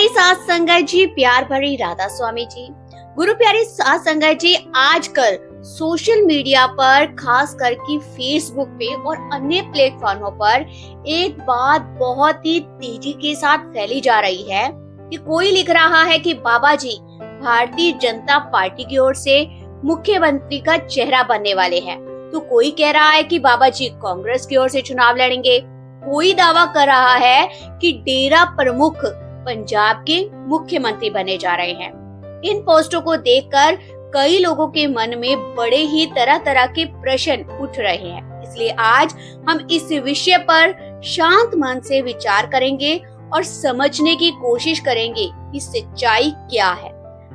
प्यारी साथ संगत जी, प्यार भरी राधा स्वामी जी, गुरु प्यारी साथ संगत जी, आजकल सोशल मीडिया पर खास करके फेसबुक पे और अन्य प्लेटफॉर्मों पर एक बात बहुत ही तेजी के साथ फैली जा रही है कि कोई लिख रहा है कि बाबा जी भारतीय जनता पार्टी की ओर से मुख्यमंत्री का चेहरा बनने वाले हैं, तो कोई कह रहा है कि बाबा जी कांग्रेस की ओर से चुनाव लड़ेंगे, कोई दावा कर रहा है कि डेरा प्रमुख पंजाब के मुख्यमंत्री बने जा रहे हैं। इन पोस्टों को देखकर कई लोगों के मन में बड़े ही तरह तरह के प्रश्न उठ रहे हैं। इसलिए आज हम इस विषय पर शांत मन से विचार करेंगे और समझने की कोशिश करेंगे कि सच्चाई क्या है।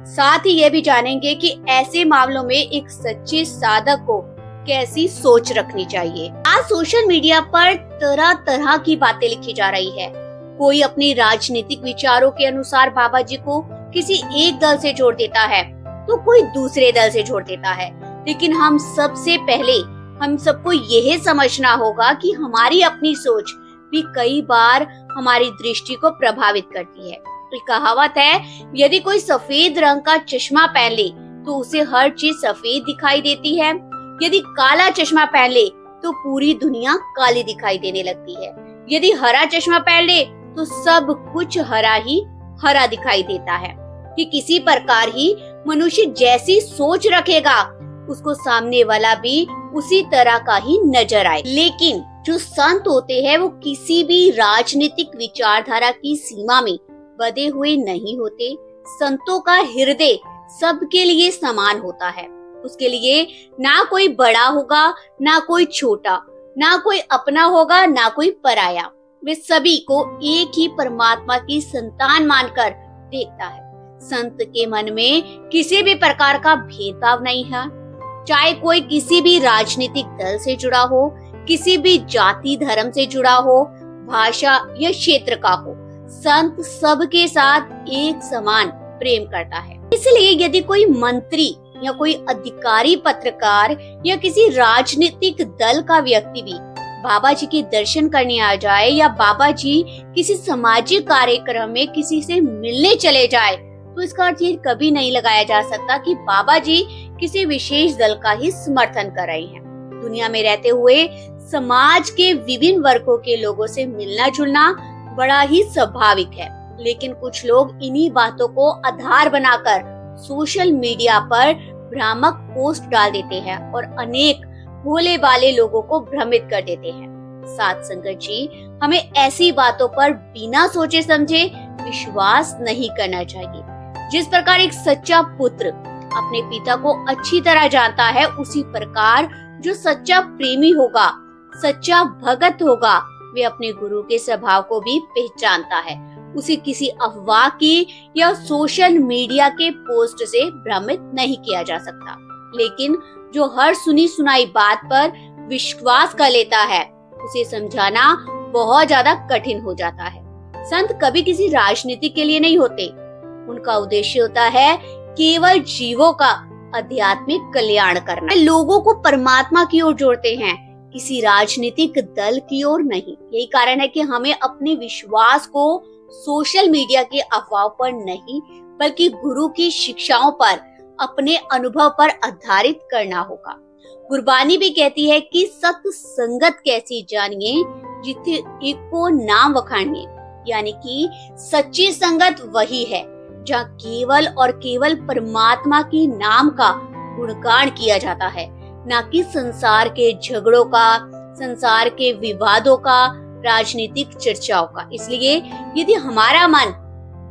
साथ ही ये भी जानेंगे कि ऐसे मामलों में एक सच्चे साधक को कैसी सोच रखनी चाहिए। आज सोशल मीडिया पर तरह तरह की बातें लिखी जा रही है। कोई अपनी राजनीतिक विचारों के अनुसार बाबा जी को किसी एक दल से जोड़ देता है, तो कोई दूसरे दल से जोड़ देता है। लेकिन हम सबको यह समझना होगा कि हमारी अपनी सोच भी कई बार हमारी दृष्टि को प्रभावित करती है। तो कहावत है, यदि कोई सफेद रंग का चश्मा पहन ले तो उसे हर चीज सफेद दिखाई देती है, यदि काला चश्मा पहन ले तो पूरी दुनिया काली दिखाई देने लगती है, यदि हरा चश्मा पहन ले तो सब कुछ हरा ही हरा दिखाई देता है। कि किसी प्रकार ही मनुष्य जैसी सोच रखेगा उसको सामने वाला भी उसी तरह का ही नजर आए। लेकिन जो संत होते हैं वो किसी भी राजनीतिक विचारधारा की सीमा में बंधे हुए नहीं होते। संतों का हृदय सबके लिए समान होता है। उसके लिए ना कोई बड़ा होगा ना कोई छोटा, ना कोई अपना होगा ना कोई पराया। वे सभी को एक ही परमात्मा की संतान मानकर देखता है। संत के मन में किसी भी प्रकार का भेदभाव नहीं है, चाहे कोई किसी भी राजनीतिक दल से जुड़ा हो, किसी भी जाति धर्म से जुड़ा हो, भाषा या क्षेत्र का हो। संत सबके साथ एक समान प्रेम करता है। इसलिए यदि कोई मंत्री या कोई अधिकारी, पत्रकार या किसी राजनीतिक दल का व्यक्ति भी बाबा जी के दर्शन करने आ जाए या बाबा जी किसी सामाजिक कार्यक्रम में किसी से मिलने चले जाए, तो इसका अर्थ ये कभी नहीं लगाया जा सकता कि बाबा जी किसी विशेष दल का ही समर्थन कर रहे हैं। दुनिया में रहते हुए समाज के विभिन्न वर्गों के लोगों से मिलना जुलना बड़ा ही स्वाभाविक है। लेकिन कुछ लोग इन्हीं बातों को आधार बनाकर सोशल मीडिया पर भ्रामक पोस्ट डाल देते हैं और अनेक भोले भाले लोगों को भ्रमित कर देते हैं। साथ संगत जी, हमें ऐसी बातों पर बिना सोचे समझे विश्वास नहीं करना चाहिए। जिस प्रकार एक सच्चा पुत्र अपने पिता को अच्छी तरह जानता है, उसी प्रकार जो सच्चा प्रेमी होगा, सच्चा भगत होगा, वे अपने गुरु के स्वभाव को भी पहचानता है। उसे किसी अफवाह की या सोशल मीडिया के पोस्ट से भ्रमित नहीं किया जा सकता। लेकिन जो हर सुनी सुनाई बात पर विश्वास कर लेता है, उसे समझाना बहुत ज्यादा कठिन हो जाता है। संत कभी किसी राजनीति के लिए नहीं होते। उनका उद्देश्य होता है केवल जीवों का आध्यात्मिक कल्याण करना। लोगों को परमात्मा की ओर जोड़ते हैं, किसी राजनीतिक दल की ओर नहीं। यही कारण है कि हमें अपने विश्वास को सोशल मीडिया के अफवाह पर नहीं, बल्कि गुरु की शिक्षाओं पर, अपने अनुभव पर आधारित करना होगा। गुरबानी भी कहती है कि सत संगत कैसी जानिए जिथे एको नाम वखानिए, यानी कि सच्ची संगत वही है जहाँ केवल और केवल परमात्मा की नाम का गुणगान किया जाता है, ना कि संसार के झगड़ों का, संसार के विवादों का, राजनीतिक चर्चाओं का। इसलिए यदि हमारा मन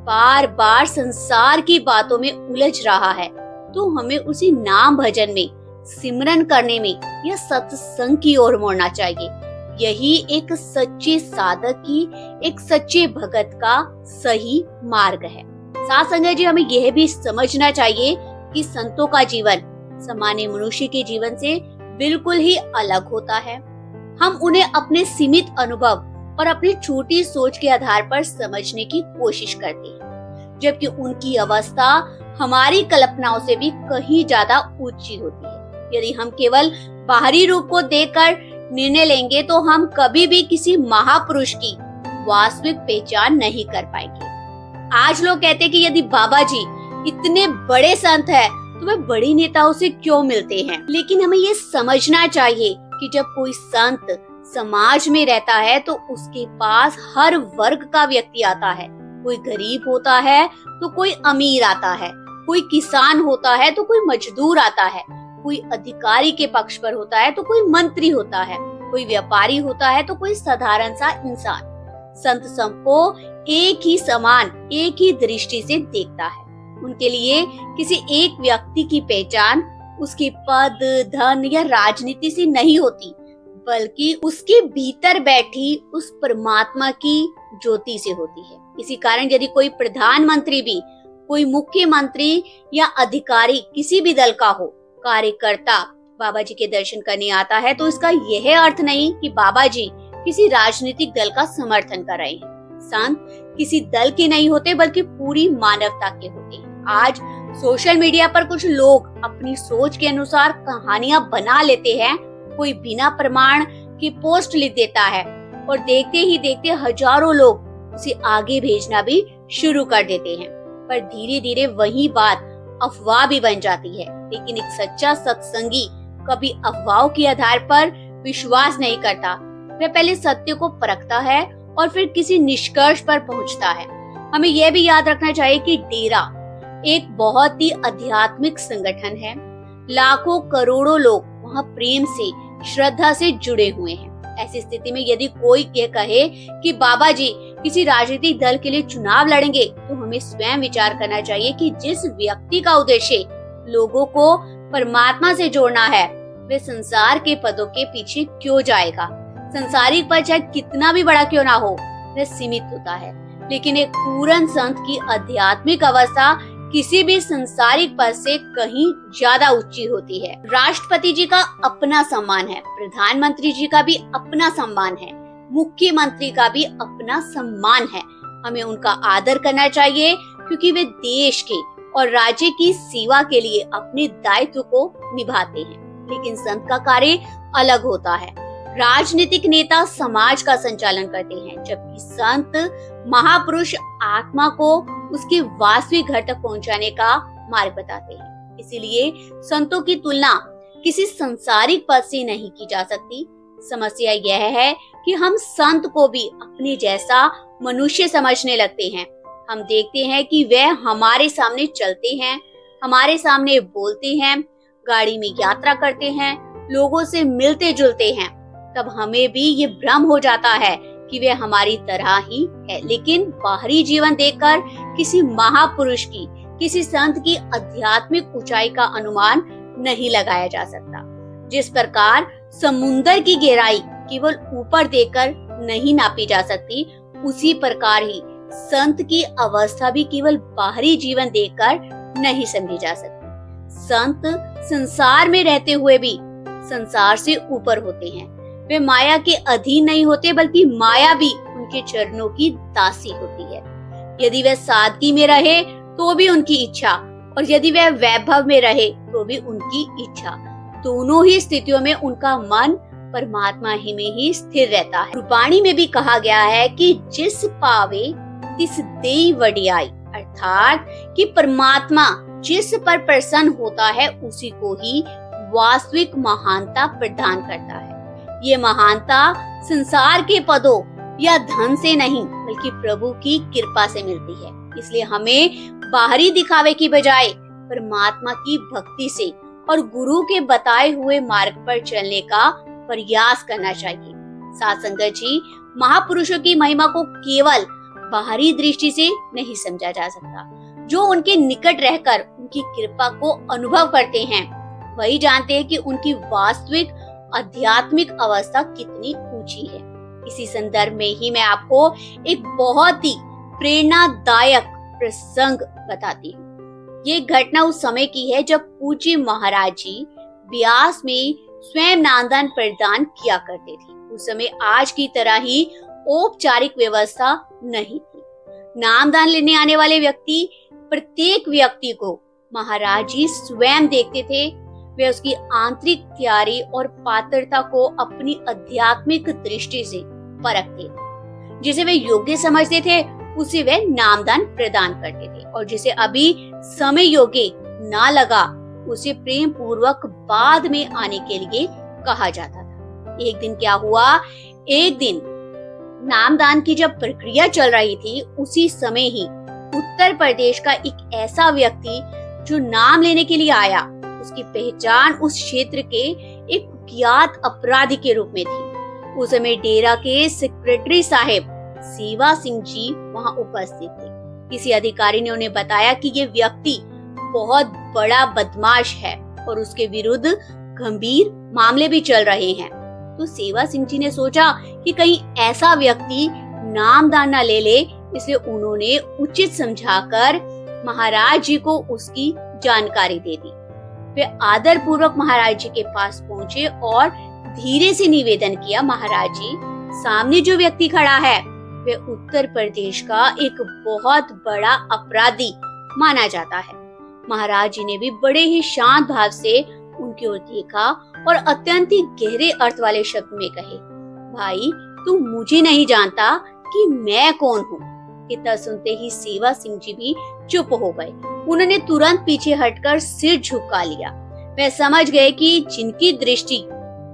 बार बार संसार की बातों में उलझ रहा है, तो हमें उसी नाम भजन में, सिमरन करने में या सत्संग की ओर मोड़ना चाहिए। यही एक सच्चे साधक की, एक सच्चे भगत का सही मार्ग है। साथ संगत जी, हमें यह भी समझना चाहिए कि संतों का जीवन सामान्य मनुष्य के जीवन से बिल्कुल ही अलग होता है। हम उन्हें अपने सीमित अनुभव और अपनी छोटी सोच के आधार पर समझने की कोशिश करते हैं, जबकि उनकी अवस्था हमारी कल्पनाओं से भी कहीं ज्यादा ऊंची होती है। यदि हम केवल बाहरी रूप को देखकर निर्णय लेंगे तो हम कभी भी किसी महापुरुष की वास्तविक पहचान नहीं कर पाएंगे। आज लोग कहते हैं कि यदि बाबा जी इतने बड़े संत है तो वे बड़े नेताओं से क्यों मिलते हैं। लेकिन हमें ये समझना चाहिए कि जब कोई संत समाज में रहता है तो उसके पास हर वर्ग का व्यक्ति आता है। कोई गरीब होता है तो कोई अमीर आता है, कोई किसान होता है तो कोई मजदूर आता है, कोई अधिकारी के पक्ष पर होता है तो कोई मंत्री होता है, कोई व्यापारी होता है तो कोई साधारण सा इंसान। संत सबको एक ही समान, एक ही दृष्टि से देखता है। उनके लिए किसी एक व्यक्ति की पहचान उसके पद, धन या राजनीति से नहीं होती, बल्कि उसके भीतर बैठी उस परमात्मा की ज्योति से होती है। इसी कारण यदि कोई प्रधानमंत्री भी, कोई मुख्यमंत्री या अधिकारी किसी भी दल का हो, कार्यकर्ता बाबा जी के दर्शन करने आता है तो इसका यह अर्थ नहीं कि बाबा जी किसी राजनीतिक दल का समर्थन कर रहे हैं। संत किसी दल के नहीं होते बल्कि पूरी मानवता के होते हैं। आज सोशल मीडिया पर कुछ लोग अपनी सोच के अनुसार कहानियां बना लेते हैं। कोई बिना प्रमाण की पोस्ट लिख देता है और देखते ही देखते हजारों लोग उसे आगे भेजना भी शुरू कर देते हैं। पर धीरे धीरे वही बात अफवाह भी बन जाती है। लेकिन एक सच्चा सत्संगी कभी अफवाहों के आधार पर विश्वास नहीं करता। वह पहले सत्य को परखता है और फिर किसी निष्कर्ष पर पहुंचता है। हमें यह भी याद रखना चाहिए कि डेरा एक बहुत ही आध्यात्मिक संगठन है। लाखों करोड़ों लोग वहाँ प्रेम से, श्रद्धा से जुड़े हुए हैं। ऐसी स्थिति में यदि कोई ये कहे कि बाबा जी किसी राजनीतिक दल के लिए चुनाव लड़ेंगे, तो हमें स्वयं विचार करना चाहिए कि जिस व्यक्ति का उद्देश्य लोगों को परमात्मा से जोड़ना है, वे संसार के पदों के पीछे क्यों जाएगा। संसारिक पद चाहे कितना भी बड़ा क्यों ना हो, वह सीमित होता है। लेकिन एक पूर्ण संत की आध्यात्मिक अवस्था किसी भी संसारिक पद से कहीं ज्यादा ऊंची होती है। राष्ट्रपति जी का अपना सम्मान है, प्रधानमंत्री जी का भी अपना सम्मान है, मुख्यमंत्री का भी अपना सम्मान है। हमें उनका आदर करना चाहिए क्योंकि वे देश के और राज्य की सेवा के लिए अपने दायित्व को निभाते हैं। लेकिन संत का कार्य अलग होता है। राजनीतिक नेता समाज का संचालन करते हैं, जबकि संत महापुरुष आत्मा को उसके वास्तविक घर तक पहुंचाने का मार्ग बताते हैं। इसीलिए संतों की तुलना किसी संसारिक पद से नहीं की जा सकती। समस्या यह है कि हम संत को भी अपने जैसा मनुष्य समझने लगते हैं। हम देखते हैं कि वह हमारे सामने चलते हैं, हमारे सामने बोलते हैं, गाड़ी में यात्रा करते हैं, लोगों से मिलते जुलते हैं। तब हमें भी ये भ्रम हो जाता है कि वे हमारी तरह ही है। लेकिन बाहरी जीवन देखकर किसी महापुरुष की, किसी संत की आध्यात्मिक ऊंचाई का अनुमान नहीं लगाया जा सकता। जिस प्रकार समुंदर की गहराई केवल ऊपर देखकर नहीं नापी जा सकती, उसी प्रकार ही संत की अवस्था भी केवल बाहरी जीवन देखकर नहीं समझी जा सकती। संत संसार में रहते हुए भी संसार से ऊपर होते हैं। वे माया के अधीन नहीं होते, बल्कि माया भी उनके चरणों की दासी होती है। यदि वह सादगी में रहे तो भी उनकी इच्छा, और यदि वह वैभव में रहे तो भी उनकी इच्छा। दोनों ही स्थितियों में उनका मन परमात्मा ही में ही स्थिर रहता है। गुरबाणी में भी कहा गया है कि जिस पावे तिस देई वडियाई, अर्थात कि परमात्मा जिस पर प्रसन्न होता है उसी को ही वास्तविक महानता प्रदान करता है। ये महानता संसार के पदों या धन से नहीं, बल्कि प्रभु की कृपा से मिलती है। इसलिए हमें बाहरी दिखावे की बजाय परमात्मा की भक्ति से और गुरु के बताए हुए मार्ग पर चलने का प्रयास करना चाहिए। साथ संगत जी, महापुरुषों की महिमा को केवल बाहरी दृष्टि से नहीं समझा जा सकता। जो उनके निकट रहकर उनकी कृपा को अनुभव करते हैं, वही जानते हैं कि उनकी वास्तविक आध्यात्मिक अवस्था कितनी ऊंची है। इसी संदर्भ में ही मैं आपको एक बहुत ही प्रेरणादायक प्रसंग बताती हूँ। ये घटना उस समय की है जब पूज्य महाराज जी ब्यास में स्वयं नामदान प्रदान किया करते थे। उस समय आज की तरह ही औपचारिक व्यवस्था नहीं थी। नामदान लेने आने वाले व्यक्ति, प्रत्येक व्यक्ति को महाराज जी स्वयं देखते थे। वे उसकी आंतरिक तैयारी और पात्रता को अपनी आध्यात्मिक दृष्टि से परखते थे। जिसे वे योग्य समझते थे उसे वे नामदान प्रदान करते थे, और जिसे अभी समय योग्य ना लगा उसे प्रेम पूर्वक बाद में आने के लिए कहा जाता था। एक दिन क्या हुआ, एक दिन नामदान की जब प्रक्रिया चल रही थी, उसी समय ही उत्तर प्रदेश का एक ऐसा व्यक्ति जो नाम लेने के लिए आया, उसकी पहचान उस क्षेत्र के एक कुख्यात अपराधी के रूप में थी। उस समय डेरा के सेक्रेटरी साहब सेवा सिंह जी वहां उपस्थित थे। किसी अधिकारी ने उन्हें बताया कि ये व्यक्ति बहुत बड़ा बदमाश है और उसके विरुद्ध गंभीर मामले भी चल रहे हैं। तो सेवा सिंह जी ने सोचा कि कहीं ऐसा व्यक्ति नामदान न ले ले, इसलिए उन्होंने उचित समझाकर महाराज जी को उसकी जानकारी दे दी। वे आदर पूर्वक महाराज जी के पास पहुंचे और धीरे से निवेदन किया, महाराज जी, सामने जो व्यक्ति खड़ा है वे उत्तर प्रदेश का एक बहुत बड़ा अपराधी माना जाता है। महाराज जी ने भी बड़े ही शांत भाव से उनकी ओर देखा और अत्यंत ही गहरे अर्थ वाले शब्द में कहे, भाई तू मुझे नहीं जानता कि मैं कौन हूँ। इतना सुनते ही सेवा सिंह जी भी चुप हो गए। उन्होंने तुरंत पीछे हटकर सिर झुका लिया। वे समझ गए कि जिनकी दृष्टि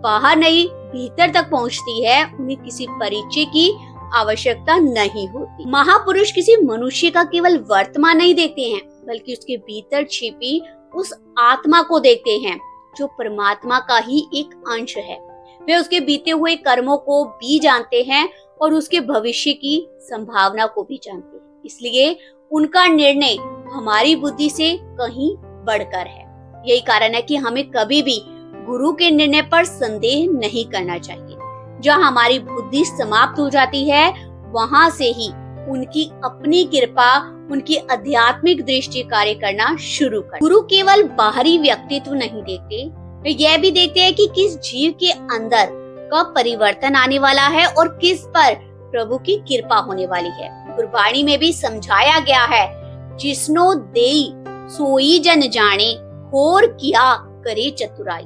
बाहर नहीं भीतर तक पहुँचती है, उन्हें किसी परिचय की आवश्यकता नहीं होती। महापुरुष किसी मनुष्य का केवल वर्तमान नहीं देखते हैं, बल्कि उसके भीतर छिपी उस आत्मा को देखते हैं जो परमात्मा का ही एक अंश है। वे उसके बीते हुए कर्मों को भी जानते हैं और उसके भविष्य की संभावना को भी जानते हैं। इसलिए उनका निर्णय हमारी बुद्धि से कहीं बढ़कर है। यही कारण है कि हमें कभी भी गुरु के निर्णय पर संदेह नहीं करना चाहिए। जहाँ हमारी बुद्धि समाप्त हो जाती है, वहां से ही उनकी अपनी कृपा, उनकी आध्यात्मिक दृष्टि कार्य करना शुरू कर। गुरु केवल बाहरी व्यक्तित्व नहीं देखते, वे यह भी देखते हैं कि किस जीव के अंदर कब परिवर्तन आने वाला है और किस पर प्रभु की कृपा होने वाली है। गुरबाणी में भी समझाया गया है, जिसनो देई सोई जन जाने, होर किया करे चतुराई।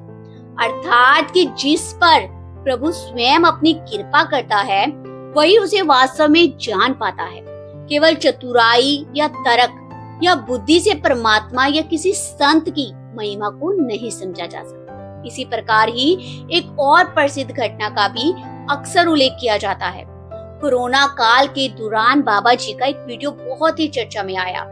अर्थात कि जिस पर प्रभु स्वयं अपनी कृपा करता है, वही उसे वास्तव में जान पाता है। केवल चतुराई या तर्क या बुद्धि से परमात्मा या किसी संत की महिमा को नहीं समझा जा सकता। इसी प्रकार ही एक और प्रसिद्ध घटना का भी अक्सर उल्लेख किया जाता है। कोरोना काल के दौरान बाबा जी का एक वीडियो बहुत ही चर्चा में आया,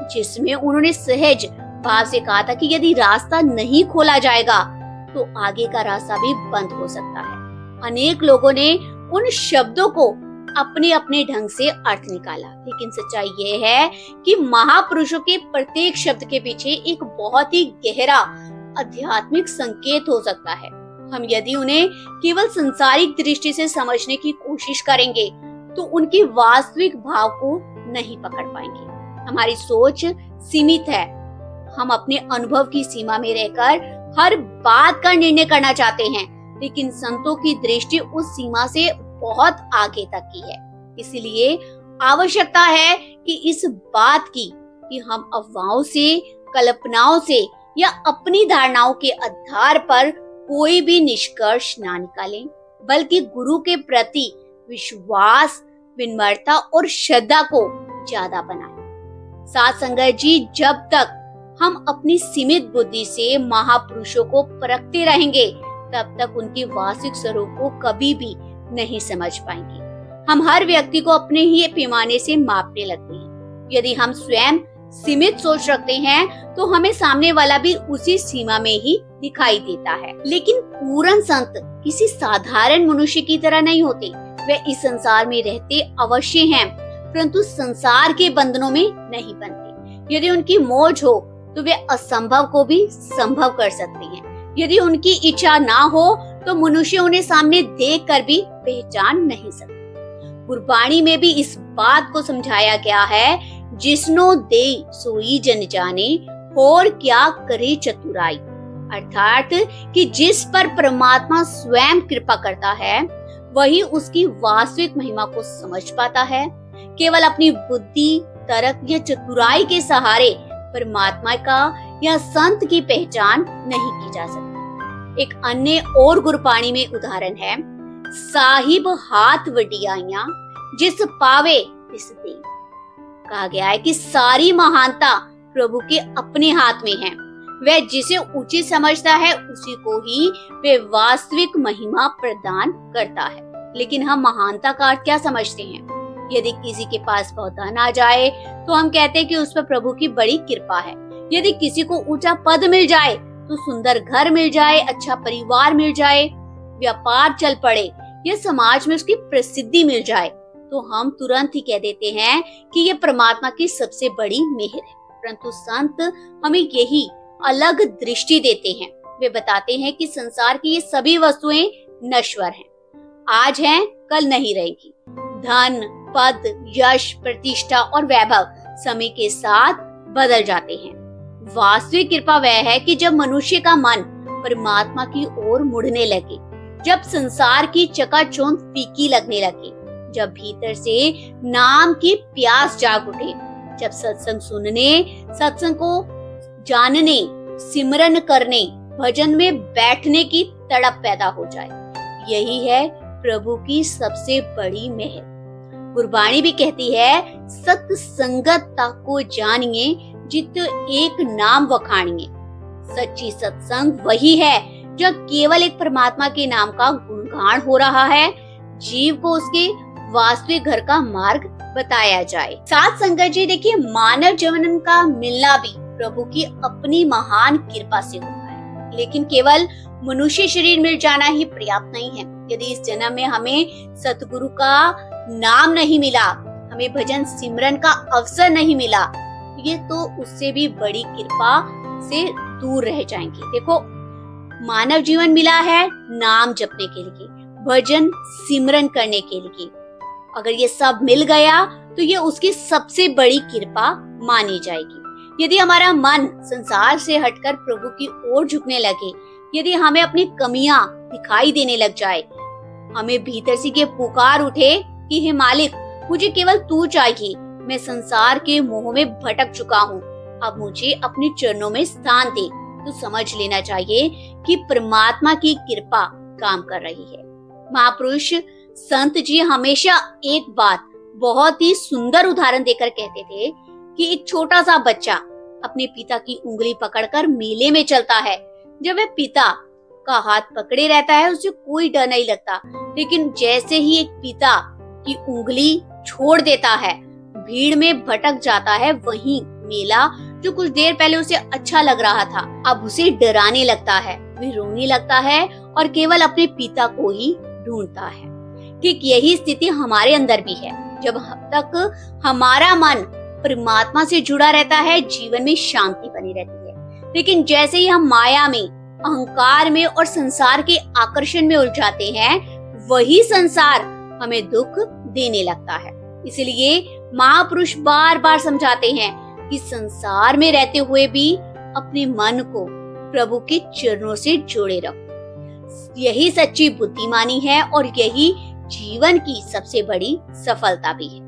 जिसमें उन्होंने सहज भाव से कहा था कि यदि रास्ता नहीं खोला जाएगा तो आगे का रास्ता भी बंद हो सकता है। अनेक लोगों ने उन शब्दों को अपने अपने ढंग से अर्थ निकाला, लेकिन सच्चाई यह है कि महापुरुषों के प्रत्येक शब्द के पीछे एक बहुत ही गहरा आध्यात्मिक संकेत हो सकता है। हम यदि उन्हें केवल संसारिक दृष्टि से समझने की कोशिश करेंगे तो उनकी वास्तविक भाव को नहीं पकड़ पाएंगे। हमारी सोच सीमित है। हम अपने अनुभव की सीमा में रहकर हर बात का निर्णय करना चाहते हैं, लेकिन संतों की दृष्टि उस सीमा से बहुत आगे तक की है। इसलिए आवश्यकता है कि इस बात की कि हम अफवाहों से, कल्पनाओं से या अपनी धारणाओं के आधार पर कोई भी निष्कर्ष ना निकालें, बल्कि गुरु के प्रति विश्वास, विनम्रता और श्रद्धा को ज्यादा बनाएं। साथ संगत जी, जब तक हम अपनी सीमित बुद्धि से महापुरुषों को परखते रहेंगे, तब तक उनके वास्तविक स्वरूप को कभी भी नहीं समझ पाएंगे। हम हर व्यक्ति को अपने ही पैमाने से मापने लगते हैं। यदि हम स्वयं सीमित सोच रखते हैं तो हमें सामने वाला भी उसी सीमा में ही दिखाई देता है। लेकिन पूर्ण संत किसी साधारण मनुष्य की तरह नहीं होते। वे इस संसार में रहते अवश्य हैं, परंतु संसार के बंधनों में नहीं बनते। यदि उनकी मौज हो तो वे असंभव को भी संभव कर सकते हैं। यदि उनकी इच्छा ना हो तो मनुष्य उन्हें सामने देख कर भी पहचान नहीं सकता। गुरबाणी में भी इस बात को समझाया गया है, जिसनो दे सोई जन जाने, और क्या करे चतुराई। अर्थात कि जिस पर परमात्मा स्वयं कृपा करता है, वही उसकी वास्तविक महिमा को समझ पाता है। केवल अपनी बुद्धि, तर्क या चतुराई के सहारे परमात्मा का या संत की पहचान नहीं की जा सकती। एक अन्य और गुरबाणी में उदाहरण है, साहिब हाथ वडियाइयां जिस पावे तिस दे। कहा गया है कि सारी महानता प्रभु के अपने हाथ में है। वह जिसे उचित समझता है उसी को ही वह वास्तविक महिमा प्रदान करता है। लेकिन हम महानता का अर्थ क्या समझते हैं? यदि किसी के पास बहुत धन आ जाए तो हम कहते हैं कि उस पर प्रभु की बड़ी कृपा है। यदि किसी को ऊंचा पद मिल जाए, तो सुंदर घर मिल जाए, अच्छा परिवार मिल जाए, व्यापार चल पड़े या समाज में उसकी प्रसिद्धि मिल जाए, तो हम तुरंत ही कह देते हैं कि ये परमात्मा की सबसे बड़ी मेहर है। परंतु संत हमें यही अलग दृष्टि देते हैं। वे बताते हैं कि संसार की ये सभी वस्तुएं नश्वर हैं, आज हैं कल नहीं रहेगी। धन, पद, यश, प्रतिष्ठा और वैभव समय के साथ बदल जाते हैं। वास्तविक कृपा वह है कि जब मनुष्य का मन परमात्मा की ओर मुड़ने लगे, जब संसार की चकाचौंध फीकी लगने लगे, जब भीतर से नाम की प्यास जाग उठे, जब सत्संग सुनने, सत्संग को जानने, सिमरन करने, भजन में बैठने की तड़प पैदा हो जाए। यही है प्रभु की सबसे बड़ी मेहर। गुरबाणी भी कहती है, सत्संगता को जानिए जित एक नाम वखाणिए। सच्ची सत्संग वही है जो केवल एक परमात्मा के नाम का गुणगान हो रहा है, जीव को उसके वास्तविक घर का मार्ग बताया जाए। साथ संगत जी, देखिए, मानव जीवन का मिलना भी प्रभु की अपनी महान कृपा से हुआ है। लेकिन केवल मनुष्य शरीर मिल जाना ही पर्याप्त नहीं है। यदि इस जन्म में हमें सतगुरु का नाम नहीं मिला, हमें भजन सिमरन का अवसर नहीं मिला, ये तो उससे भी बड़ी कृपा से दूर रह जाएंगे। देखो, मानव जीवन मिला है नाम जपने के लिए, भजन सिमरन करने के लिए। अगर ये सब मिल गया तो ये उसकी सबसे बड़ी कृपा मानी जाएगी। यदि हमारा मन संसार से हटकर प्रभु की ओर झुकने लगे, यदि हमें अपनी कमियां दिखाई देने लग जाए, हमें भीतर से ये पुकार उठे कि हे मालिक, मुझे केवल तू चाहिए, मैं संसार के मोह में भटक चुका हूँ, अब मुझे अपने चरणों में स्थान दे, तो समझ लेना चाहिए कि परमात्मा की कृपा काम कर रही है। महापुरुष संत जी हमेशा एक बात बहुत ही सुंदर उदाहरण देकर कहते थे कि एक छोटा सा बच्चा अपने पिता की उंगली पकड़कर मेले में चलता है। जब वह पिता का हाथ पकड़े रहता है, उसे कोई डर नहीं लगता। लेकिन जैसे ही एक पिता की उंगली छोड़ देता है, भीड़ में भटक जाता है। वहीं मेला जो कुछ देर पहले उसे अच्छा लग रहा था, अब उसे डराने लगता है, वह रोने लगता है और केवल अपने पिता को ही ढूंढता है। ठीक यही स्थिति हमारे अंदर भी है। जब तक हमारा मन परमात्मा से जुड़ा रहता है, जीवन में शांति बनी रहती है। लेकिन जैसे ही हम माया में, अहंकार में और संसार के आकर्षण में उलझाते हैं, वही संसार हमें दुख देने लगता है। इसलिए महापुरुष बार बार समझाते हैं कि संसार में रहते हुए भी अपने मन को प्रभु के चरणों से जोड़े रखो। यही सच्ची बुद्धिमानी है और यही जीवन की सबसे बड़ी सफलता भी है।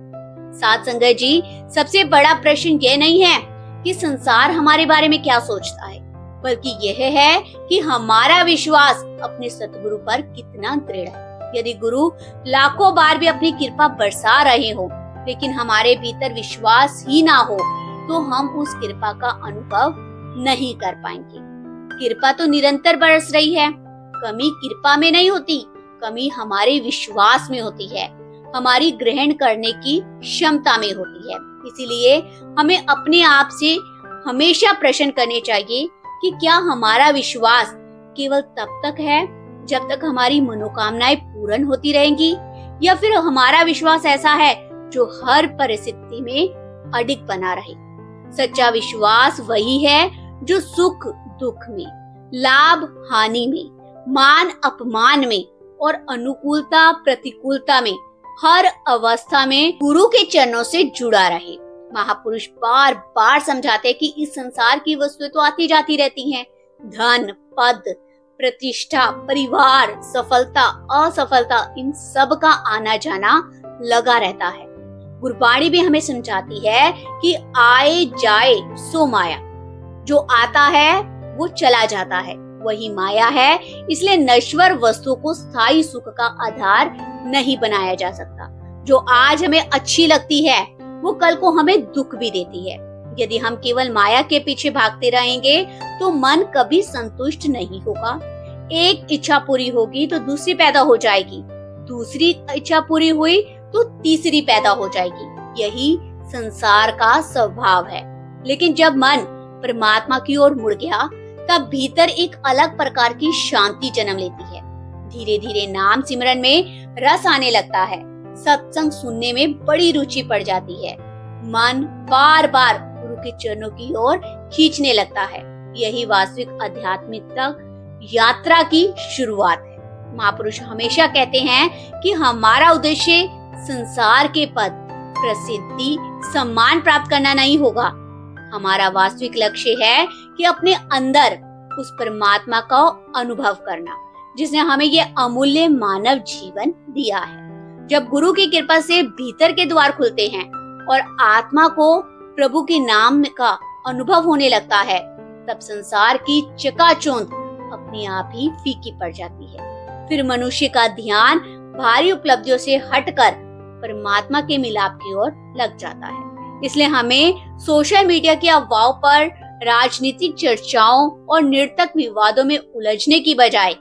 साथ संगत जी, सबसे बड़ा प्रश्न यह नहीं है कि संसार हमारे बारे में क्या सोचता है, बल्कि यह है कि हमारा विश्वास अपने सतगुरु पर कितना दृढ़ है। यदि गुरु लाखों बार भी अपनी कृपा बरसा रहे हो, लेकिन हमारे भीतर विश्वास ही ना हो, तो हम उस कृपा का अनुभव नहीं कर पाएंगे। कृपा तो निरंतर बरस रही है। कमी कृपा में नहीं होती, कमी हमारे विश्वास में होती है, हमारी ग्रहण करने की क्षमता में होती है। इसीलिए हमें अपने आप से हमेशा प्रश्न करने चाहिए कि क्या हमारा विश्वास केवल तब तक है जब तक हमारी मनोकामनाएं पूर्ण होती रहेंगी, या फिर हमारा विश्वास ऐसा है जो हर परिस्थिति में अडिग बना रहे। सच्चा विश्वास वही है जो सुख दुख में, लाभ हानि में, मान अपमान में और अनुकूलता प्रतिकूलता में, हर अवस्था में गुरु के चरणों से जुड़ा रहे। महापुरुष बार बार समझाते कि इस संसार की वस्तुएं तो आती जाती रहती हैं। धन, पद, प्रतिष्ठा, परिवार, सफलता, असफलता, इन सब का आना जाना लगा रहता है। गुरबाणी भी हमें समझाती है कि आए जाए सो माया, जो आता है वो चला जाता है, वही माया है। इसलिए नश्वर वस्तु को स्थायी सुख का आधार नहीं बनाया जा सकता। जो आज हमें अच्छी लगती है, वो कल को हमें दुख भी देती है। यदि हम केवल माया के पीछे भागते रहेंगे तो मन कभी संतुष्ट नहीं होगा। एक इच्छा पूरी होगी तो दूसरी पैदा हो जाएगी, दूसरी इच्छा पूरी हुई तो तीसरी पैदा हो जाएगी। यही संसार का स्वभाव है। लेकिन जब मन परमात्मा की ओर मुड़ गया तब भीतर एक अलग प्रकार की शांति जन्म लेती है। धीरे धीरे नाम सिमरन में रस आने लगता है, सत्संग सुनने में बड़ी रुचि पड़ जाती है, मन बार बार गुरु के चरणों की ओर खींचने लगता है। यही वास्तविक आध्यात्मिकता यात्रा की शुरुआत है। महापुरुष हमेशा कहते हैं कि हमारा उद्देश्य संसार के पद, प्रसिद्धि, सम्मान प्राप्त करना नहीं होगा। हमारा वास्तविक लक्ष्य है कि अपने अंदर उस परमात्मा का अनुभव करना जिसने हमें ये अमूल्य मानव जीवन दिया है। जब गुरु की कृपा से भीतर के द्वार खुलते हैं और आत्मा को प्रभु के नाम का अनुभव होने लगता है, तब संसार की चकाचौंध अपने आप ही फीकी पड़ जाती है। फिर मनुष्य का ध्यान भारी उपलब्धियों से हटकर परमात्मा के मिलाप की ओर लग जाता है। इसलिए हमें सोशल मीडिया की अफवाहों पर, राजनीतिक चर्चाओं और निरर्थक विवादों में उलझने की बजाय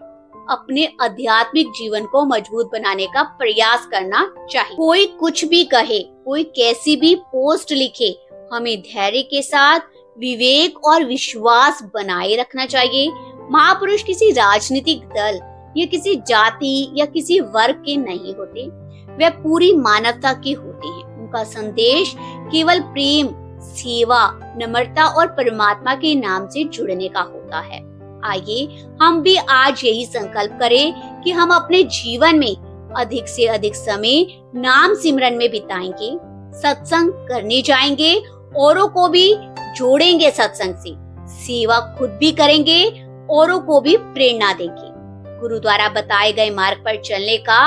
अपने आध्यात्मिक जीवन को मजबूत बनाने का प्रयास करना चाहिए। कोई कुछ भी कहे, कोई कैसी भी पोस्ट लिखे, हमें धैर्य के साथ विवेक और विश्वास बनाए रखना चाहिए। महापुरुष किसी राजनीतिक दल या किसी जाति या किसी वर्ग के नहीं होते, वे पूरी मानवता के होते हैं। उनका संदेश केवल प्रेम, सेवा, नम्रता और परमात्मा के नाम से जुड़ने का होता है। आइए हम भी आज यही संकल्प करें कि हम अपने जीवन में अधिक से अधिक समय नाम सिमरन में बिताएंगे, सत्संग करने जाएंगे, औरों को भी जोड़ेंगे सत्संग से, सेवा खुद भी करेंगे, औरों को भी प्रेरणा देंगे। गुरु द्वारा बताए गए मार्ग पर चलने का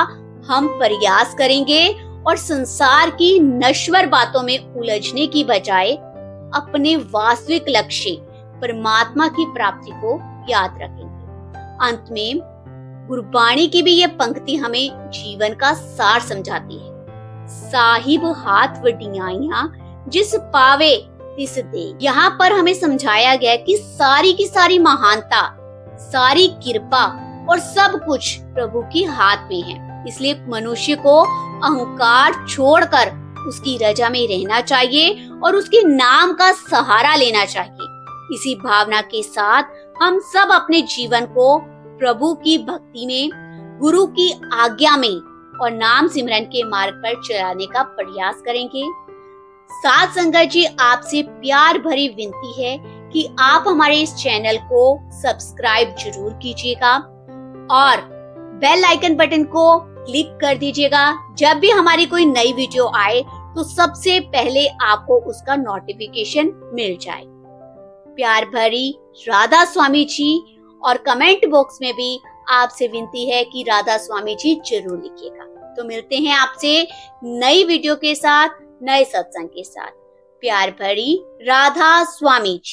हम प्रयास करेंगे और संसार की नश्वर बातों में उलझने की बजाय अपने वास्तविक लक्ष्य परमात्मा की प्राप्ति को याद रखेंगे। अंत में गुरबाणी की भी ये पंक्ति हमें जीवन का सार समझाती है। साहिब हाथ वडियाइयां जिस पावे तिस दे। यहाँ पर हमें समझाया गया कि सारी की सारी महानता, सारी कृपा और सब कुछ प्रभु के हाथ में है। इसलिए मनुष्य को अहंकार छोड़कर उसकी रजा में रहना चाहिए और उसके नाम का सहारा लेना चाहिए। इसी भावना के साथ हम सब अपने जीवन को प्रभु की भक्ति में, गुरु की आज्ञा में और नाम सिमरन के मार्ग पर चलाने का प्रयास करेंगे। साथ संगत जी, आपसे प्यार भरी विनती है कि आप हमारे इस चैनल को सब्सक्राइब जरूर कीजिएगा और बेल आइकन बटन को क्लिक कर दीजिएगा। जब भी हमारी कोई नई वीडियो आए तो सबसे पहले आपको उसका नोटिफिकेशन मिल जाए। प्यार भरी राधा स्वामी जी, और कमेंट बॉक्स में भी आपसे विनती है कि राधा स्वामी जी जरूर लिखिएगा। तो मिलते हैं आपसे नई वीडियो के साथ, नए सत्संग के साथ। प्यार भरी राधा स्वामी जी।